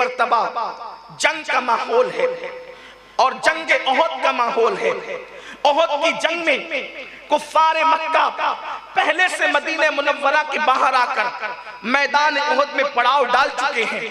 مرتبہ جنگ کا ماحول ہے اور جنگ احد کا ماحول ہے۔ احد کی جنگ میں کفار مکہ پہلے سے مدینہ منورہ کے باہر آ کر میدان احد میں پڑاؤ ڈال چکے ہیں۔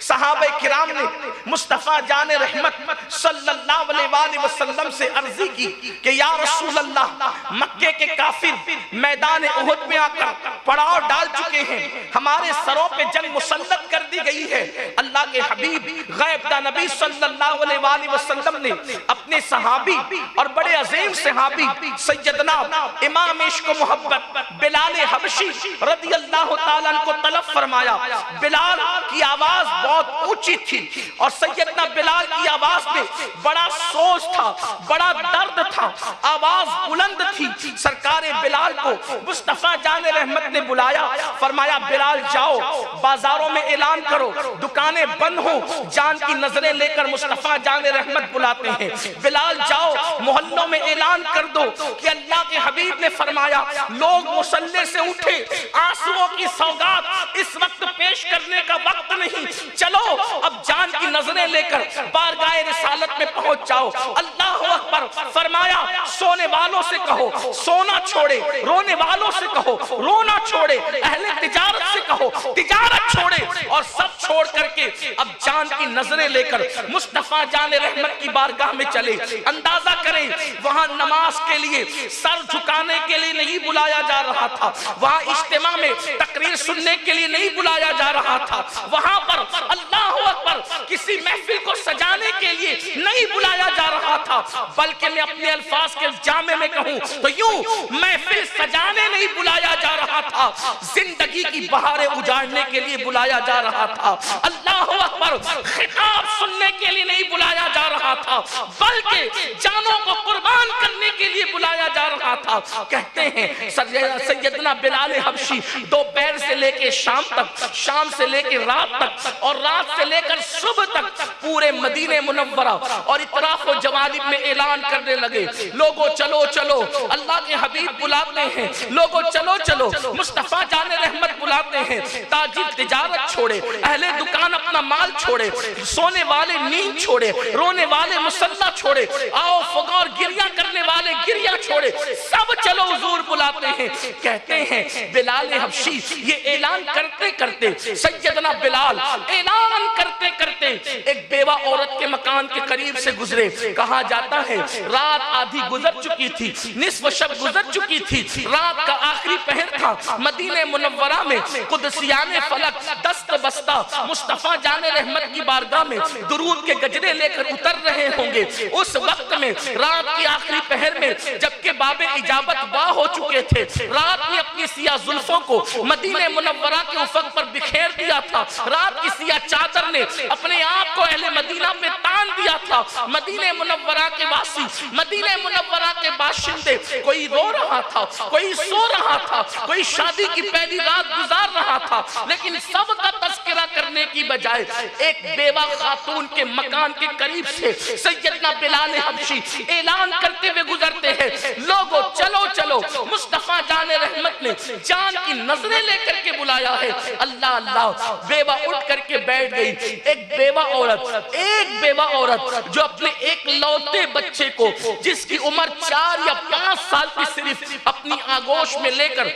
صحابہ کرام نے مصطفیٰ جان رحمت صلی اللہ علیہ وآلہ وسلم سے عرضی کی کہ یا رسول اللہ، مکے کے کافر میدان احد میں آ کر پڑاؤ ڈال چکے ہیں، ہمارے سروں پہ جنگ مسلط کر دی گئی ہے۔ اللہ کے حبیب غیب دا نبی صلی اللہ علیہ وآلہ وسلم نے اپنے صحابی اور بڑے عظیم صحابی سیدنا امام عشق و محبت بلال حبشی رضی اللہ تعالیٰ عنہ کو طلب فرمایا۔ بلال کی آواز بہت اونچی تھی اور سیدنا بلال کی آواز میں بڑا سوز تھا، بڑا درد تھا، آواز بلند تھی۔ سرکار بلال کو مصطفیٰ جان رحمت نے بلایا، فرمایا بلال جاؤ بازاروں میں اعلان کرو، دکانیں بند ہوں۔ جان کی نظریں لے کر مصطفیٰ جان رحمت بلاتے ہیں، بلال جاؤ محلوں میں اعلان کر دو کہ اللہ کے حبیب نے فرمایا لوگ مصلی سے اٹھے، آنسوؤں کی سوگات اس وقت پیش کرنے کا وقت نہیں، چلو اب جان کی نظریں لے کر بارگاہ رسالت میں پہنچ جاؤ۔ اللہ اکبر، فرمایا سونے والوں سے کہو سونا چھوڑے، رونے والوں سے کہو رونا چھوڑے، اہل تجارت سے کہو تجارت چھوڑے، اور سب چھوڑ کر کے اب جان کی نظریں لے کر مصطفیٰ جان رحمت کی بارگاہ میں چلے۔ اندازہ کریں وہاں نماز کے لیے سر جھکانے کے لیے نہیں بلایا جا رہا تھا، وہاں اجتماع میں تقریر سننے کے لیے نہیں بلایا جا رہا تھا، وہاں پر اللہ اکبر کسی محفل کو سجانے کے لیے نہیں بلایا جا رہا تھا، بلکہ میں اپنے الفاظ کے جامع میں کہوں تو یوں محفل سجانے نہیں بلایا جا رہا تھا، زندگی کی بہاریں اجاڑنے کے لیے بلایا جا رہا تھا۔ اللہ اکبر، خطاب سننے کے لیے نہیں بلایا جا رہا تھا، بلکہ جانوں کو قربان کرنے کے لیے بلایا جا رہا تھا۔ کہتے ہیں سیدنا بلال حبشی دوپہر سے لے کے شام تک، شام سے لے کے رات تک، اور رات سے لے کر صبح تک پورے مدینہ منورہ اور اطراف و جوانب میں اعلان کرنے لگے لوگو چلو چلو، اللہ کے حبیب بلاتے ہیں، لوگو چلو چلو، مصطفیٰ جان رحمت بلاتے ہیں، تاجر تجارت چھوڑے، اہل دکان اپنا مال چھوڑے، سونے والے نیند چھوڑے، رونے والے مصلی چھوڑے، آؤ فغور گریہ کرنے والے گریہ چھوڑے، سب چلو حضور بلاتے ہیں۔ کہتے ہیں بلال حبشی یہ اعلان کرتے کرتے، سیدنا بلال اعلان کرتے کرتے ایک بیوہ عورت کے مکان کے قریب سے گزرے۔ کہا جاتا ہے رات آدھی گزر چکی تھی، نصف شب گزر چکی تھی، رات کا آخری پہر تھا، مدینہ منورہ میں قدسیان فلک دست بستہ مصطفیٰ جان رحمت کی بارگاہ میں درود کے گجرے لے کر اتر رہے ہوں گے۔ اس وقت میں رات کی آخری پہر میں جبکہ باب اجابت واہ ہو چکے تھے، رات نے اپنی سیاہ زلفوں کو مدینہ منورہ کے افق پر بکھیر دیا تھا، رات کی سیاہ چادر نے اپنے آپ کو اہل مدینہ پہ تان دیا تھا۔ مدینہ منورہ کے واسی، مدینہ منورہ کے باشندے، کوئی رو رہا تھا، کوئی سو رہا تھا، کوئی شادی کی پہلی رات گزار رہا تھا، لیکن سب کا تذکرہ کرنے کی بجائے ایک بیوہ خاتون کے مکان کے قریب سے سیدنا بلال حبشی اعلان کرتے ہوئے گزرتے ہیں لوگو چلو چلو، مصطفیٰ جان رحمت نے جان کی نظریں لے کر کے بلایا ہے۔ اللہ اللہ، بیوہ اٹھ کر کے بیٹھ گئی۔ ایک بیوہ عورت جو اپنے ایک لوتے بچے کو جس کی عمر 4 یا 5 سال کی صرف اپنی آگوش میں لے کر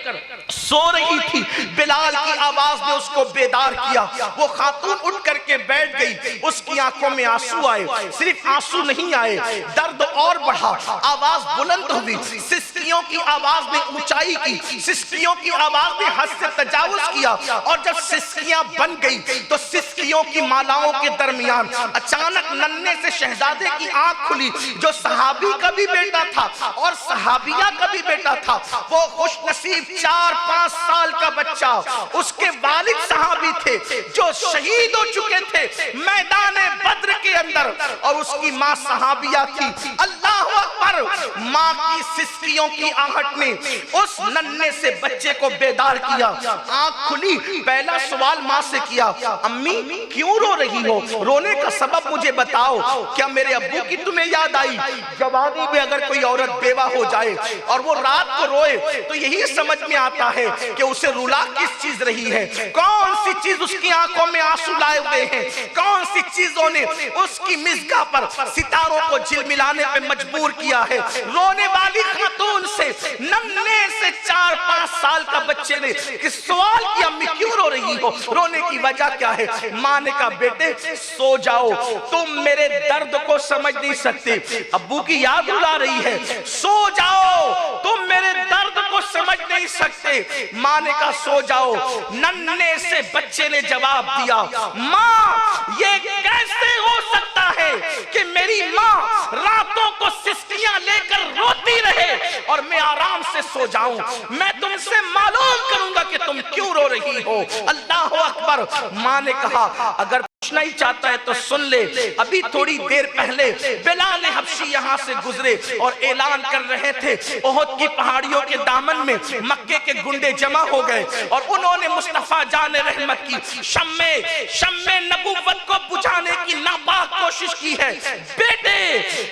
سو رہی تھی، بلال کی آواز نے اس کو بیدار کیا۔ وہ خاتون اٹھ کر کے بیٹھ گئی، اس کی آنکھوں میں آنسو آئے، صرف آنسو نہیں آئے، درد اور بڑھا، آواز بلند ہوئی، سسکیوں کی آواز نے اونچائی کی، سسکیوں کی آواز نے حد سے تجاوز کیا، اور جب سسکیاں بن گئی تو سسکیوں کی مالاؤں کے درمیان اچانک ننھے سے شہزادے کی آنکھ کھلی، جو صحابی کا بھی بیٹا تھا اور صحابیہ کا بھی بیٹا تھا۔ وہ خوش نصیب 4-5 سال کا بچہ، اس کے والد صحابی تھے جو شہید ہو چکے تھے میدان بدر کے اندر، اور اس کی ماں صحابیہ تھی۔ اللہ اکبر! ماں کی سسکیوں کی آہٹ نے اس ننھے سے بچے کو بیدار کیا۔ آنکھ کھلی، پہلا سوال ماں سے کیا، امی کیوں رو رہی ہو؟ رونے کا سبب مجھے بتاؤ، کیا میرے ابو کی تمہیں یاد آئی؟ جوانی میں اگر کوئی عورت بیوہ ہو جائے اور وہ رات کو روئے تو یہی سمجھ میں آتا ہے کہ اسے رلا کس چیز رہی ہے، کون سی چیز اس کی آنکھوں میں آنسو لائے ہوئے ہیں، کون سی چیزوں نے اس کی مزگاہ پر ستاروں کو جھلملانے پہ مجبور کیا ہے۔ رونے والی خاتون سے ننھے سے 4-5 سال کا بچے نے سوال کیا، امی کیوں رو رہی ہو؟ رونے کی وجہ کیا ہے؟ ماں نے کہا بیٹے سو جاؤ، تم میرے درد کو سمجھ نہیں سکتے، ابو کی یاد رلا رہی ہے، سو جاؤ، تم میرے درد کو سمجھ نہیں سکتے۔ ماں نے کہا سو جاؤ۔ ننھے سے بچے نے جواب دیا، ماں یہ کیسے ہو سکتا ہے کہ میری ماں راتوں کو سسکیاں لے کر روتی رہے اور میں آرام سے سو جاؤں؟ میں تم سے معلوم کروں گا کہ تم کیوں رو رہی ہو۔ اللہ اکبر! ماں نے کہا اگر پوچھنا ہی چاہتا ہے تو سن لے، ابھی تھوڑی دیر پہلے بلال حبشی یہاں سے گزرے اور اعلان کر رہے تھے احد کی پہاڑیوں کے دامن میں مکے کے گنڈے جمع ہو گئے اور انہوں نے مصطفیٰ جان رحمت کی شمع نبوت کو بجھانے کی ناپاک کوشش کی ہے۔ بیٹے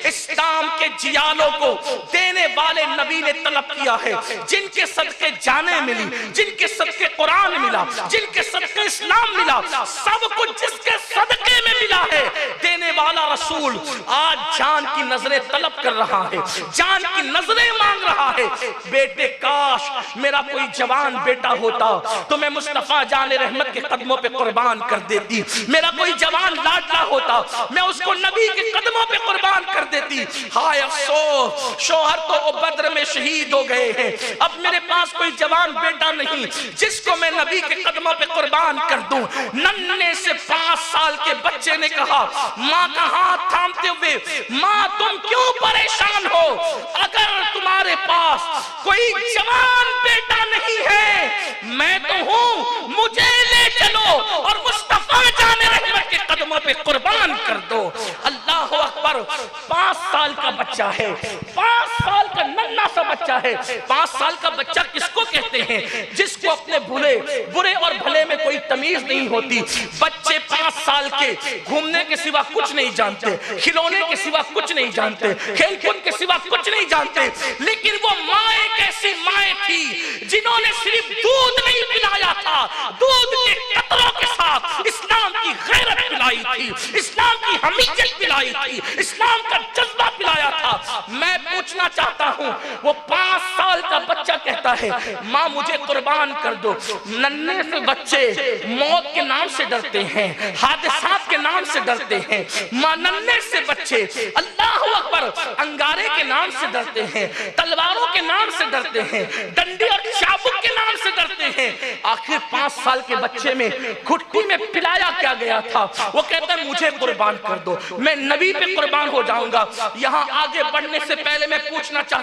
اسلام کے جیالوں کو دینے والے نبی نے طلب کیا ہے، جن کے صدقے جانیں ملی، جن کے صدقے قرآن ملا، جن کے صدقے اسلام ملا، سب کچھ جس کے صدقے میں ملا ہے، دینے والا رسول آج جان کی نظریں طلب کر رہا ہے، جان کی نظریں مانگ رہا ہے۔ بیٹے کاش میرا کوئی جوان بیٹا ہوتا تو میں مصطفیٰ جان رحمت کے قدموں پہ قربان کر دیتی، میرا کوئی جوان لاڈلا ہوتا میں اس کو نبی کے قدموں پہ قربان کر دیتی۔ ہائے افسوس، شوہر تو بدر میں شہید ہو گئے ہیں، اب میرے پاس کوئی جوان بیٹا نہیں جس کو میں نبی کے قدموں پہ قربان کر دوں۔ ننھے سے 5 سال کے بچے نے کہا ماں کا ہاتھ تھامتے ہوئے، ماں تم کیوں پریشان ہو؟ اگر تمہارے پاس کوئی جوان بیٹا نہیں ہے میں تو ہوں، مجھے لے چلو اور مصطفیٰ جان رحمت کے قدموں پہ قربان کر دو۔ اللہ اکبر! 5 سال کا بچہ ہے، 5 سال کا ننھا سا بچہ ہے۔ 5 سال کا بچہ کس کو کہتے ہیں؟ جس کو اپنے برے اور بھلے میں کوئی تمیز نہیں ہوتی۔ بچے 5 سال کے گھومنے کے سوا کچھ نہیں جانتے، کھلونے کے سوا کچھ نہیں جانتے، کھیل کود کے سوا کچھ نہیں جانتے، لیکن وہ ماں ایک ایسی ماں تھی جنہوں نے صرف دودھ نہیں پلایا تھا، دودھ کے قطروں کے ساتھ اسلام کی غیرت پلائی تھی، اسلام کی حمیت پلائی تھی، اسلام کا جذبہ پلایا تھا۔ میں پوچھنا چاہتا ہوں، وہ 5 سال کا بچہ کہتا ہے ماں مجھے قربان کر دو۔ ننھے سے بچے موت کے نام سے ڈرتے ہیں، حادثات کے نام سے ڈرتے ہیں، ننھے سے بچے اللہ اکبر انگارے کے نام سے ڈرتے ہیں، تلواروں کے نام سے ڈرتے ہیں، ڈنڈی اور چابک کے نام سے ڈرتے ہیں۔ آخر 5 سال کے بچے میں گھٹی میں پلایا کیا گیا تھا؟ وہ کہتا ہے مجھے قربان کر دو، میں نبی پہ قربان ہو جاؤں گا۔ یہاں آگے بڑھنے سے پہلے میں پوچھنا چاہتا